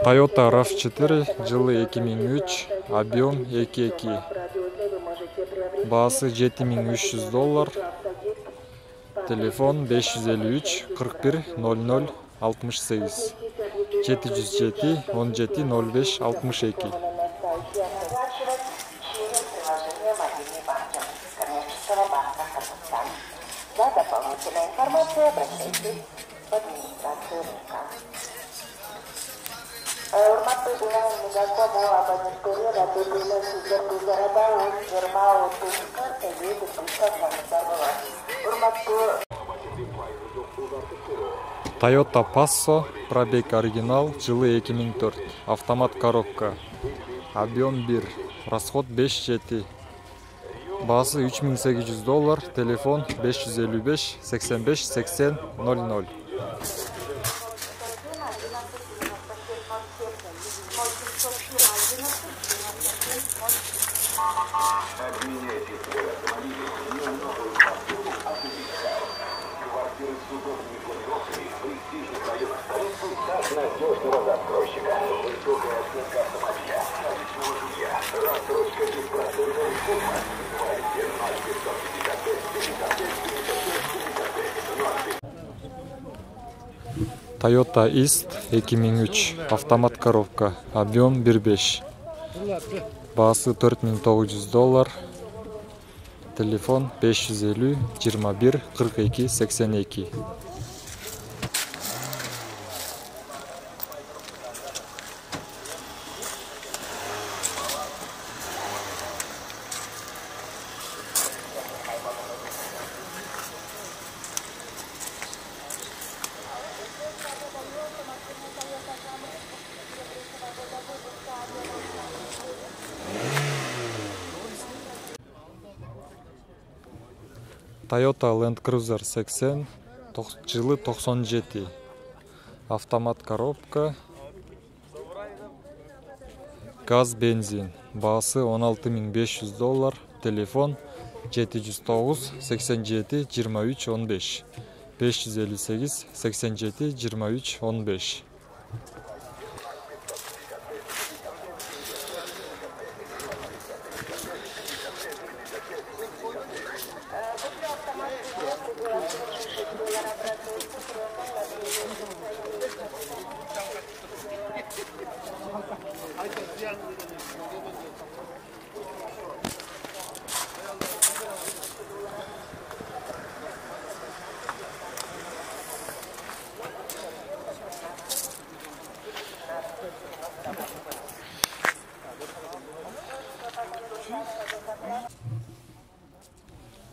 Toyota RAV4 жылы 2003, объем 2.2. Баасы $7300, телефон 553 41 00 68, 707 17 05 62. За дополнительной информацией обращайтесь в администрацию рынка. Урматтуу мегакому абоненттери радиодүнө сиздер гүзарада өз жыйырма отузга тегип жазганыңыздар болот. Урматтуу Toyota Passo, пробег оригинал, жылы 2004, автомат коробка, объем 1, расход 5,7. Баасы $3800, телефон 555 85 80 00. надежного застройщика. Высокая оценка автомобиля. Качественного жилья. Рассрочка без процентов сумма. Звоните 0555 55 55 55. Toyota East 2003, автомат коробка, объем 1.5. Баасы $4900, телефон 550 21 42 82. Toyota Land Cruiser 80, жылы 97, автомат коробка, газ бензин, баасы $16500, телефон 709 87 23 15, 558 87 23 15.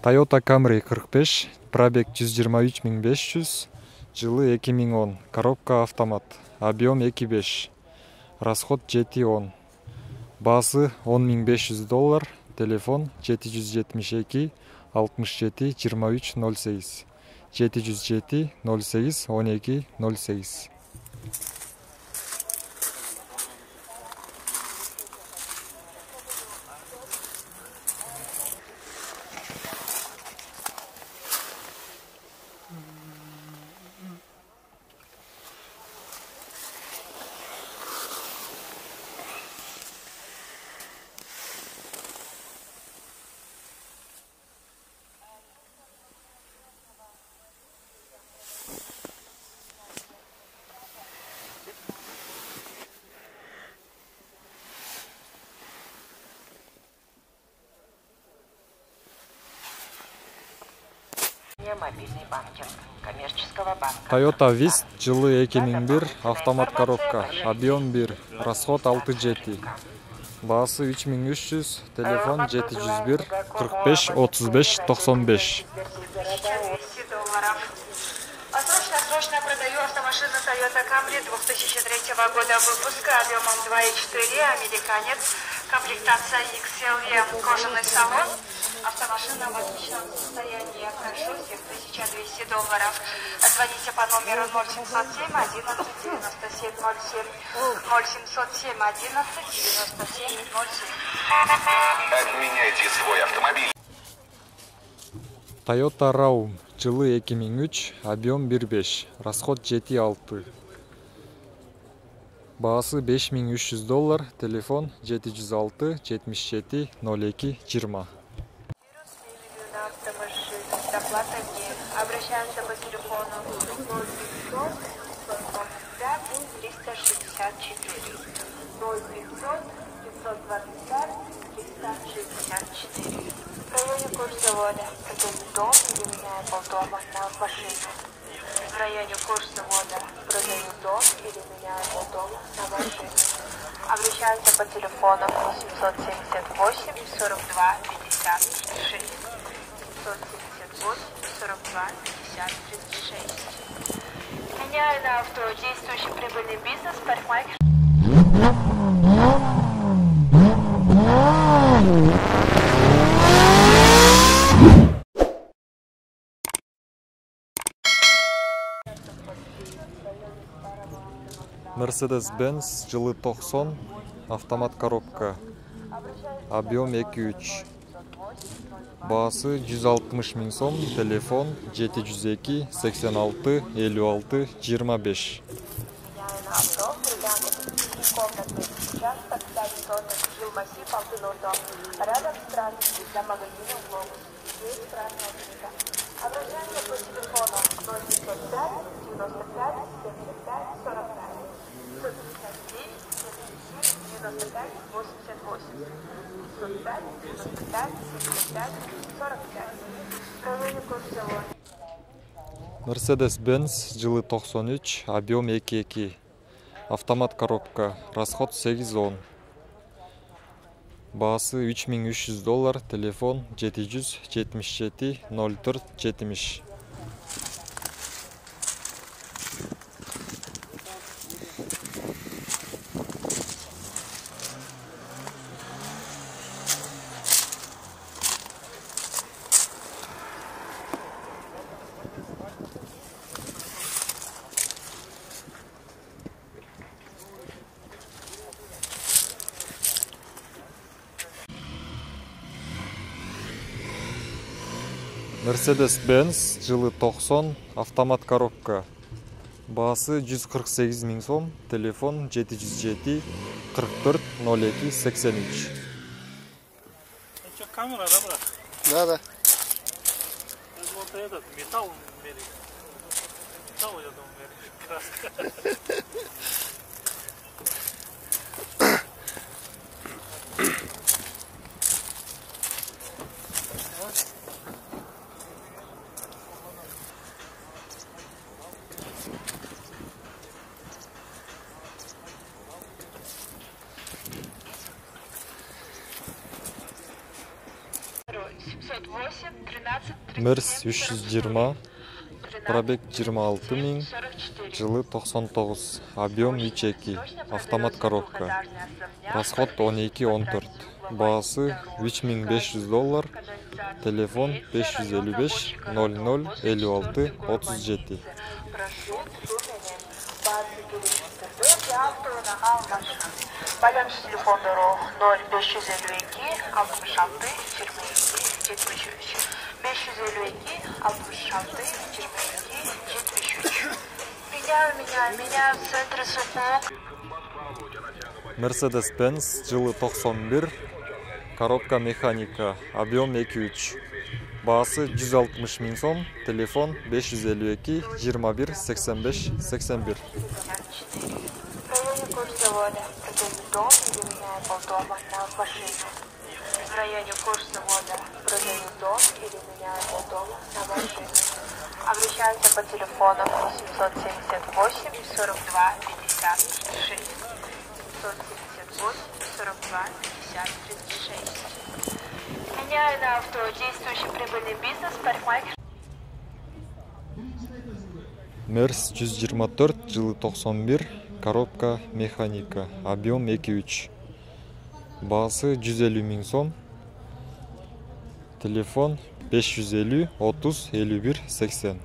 Toyota Camry 45, пробег 123500, жылы 2010, коробка автомат, объем 2.5, расход 710, баасы $10500, телефон 772 67 23 08, 707 08 12 08. Мобильный банкинг коммерческого банка. Toyota Wish, жылы 2001, автомат коробка, объем 1, расход 6,7, баасы 3300, телефон 701 45 35 95. Срочно продаю автомашину Toyota Camry 2003 года выпуска объемом 2.4, американец, комплектация XLE, кожаный салон. Автомашина в отличном состоянии. Прошу всех $1200. Звоните по номеру 0707 11 97 07 0707 11 97 07. Обменяйте свой автомобиль. Toyota RAV, жылы 2003, объем 1.5, расход 7,6. Баасы $5300, телефон 706 77 02 20. Доплата нет. Обращаемся по телефону 0500 525 364. 0500 525 364. В районе курсовода продаю дом или меняю полдома на машину. В районе курсовода продаю дом или меняю полдома на машину. Обращаемся по телефону 778 42 56. 778 42 50 36. Меняю на авто действующий прибыльный бизнес, парикмахер. Mercedes-Benz жылы 90, автомат коробка, объем 2.3. Баасы 160 000 сом, телефон 702 86 56 25. Рядом с трассой для магазина «Глобус». Есть красная книга. Обращаемся по телефону 0505 95 75 45. 159 77 95 88. 505 95 75 45. В районе курсовой. Mercedes-Benz жылы 93, объем 2.2. Автомат коробка, расход 810. Баасы $3300, телефон 777 04 70. Mercedes-Benz жылы 90, автомат коробка. Баасы 148 000 сом, телефон 707 44 02 83. Что, камера, да, брат? Да. Вот этот металл мерит. Металл, я думаю, мерит. Краска. Мерс 320, пробег 26 000, жылы 99, объем 3.2, автомат коробка, расход 12-14, баасы $3500, телефон 555 00 56 37. Байланыш телефон дорог 0552 66 22 73. 552 66 22 73. Меняю в центре сапог. Mercedes-Benz жылы 91, коробка механика, объем 2.3. Баасы 160 000 сом, телефон 552 21 85 81. В районе курсовода продаю дом или меняю полдома на машину. В районе курсовода продаю дом или меняю полдома на машину. Обращаемся по телефону 778 42 56. 778 42 50 36. Меняю на авто действующий прибыльный бизнес, парикмахер. Мерс 124, жылы 91, коробка механика, объем 2.3. Баасы 150 000 сом, телефон 550 30 51 80.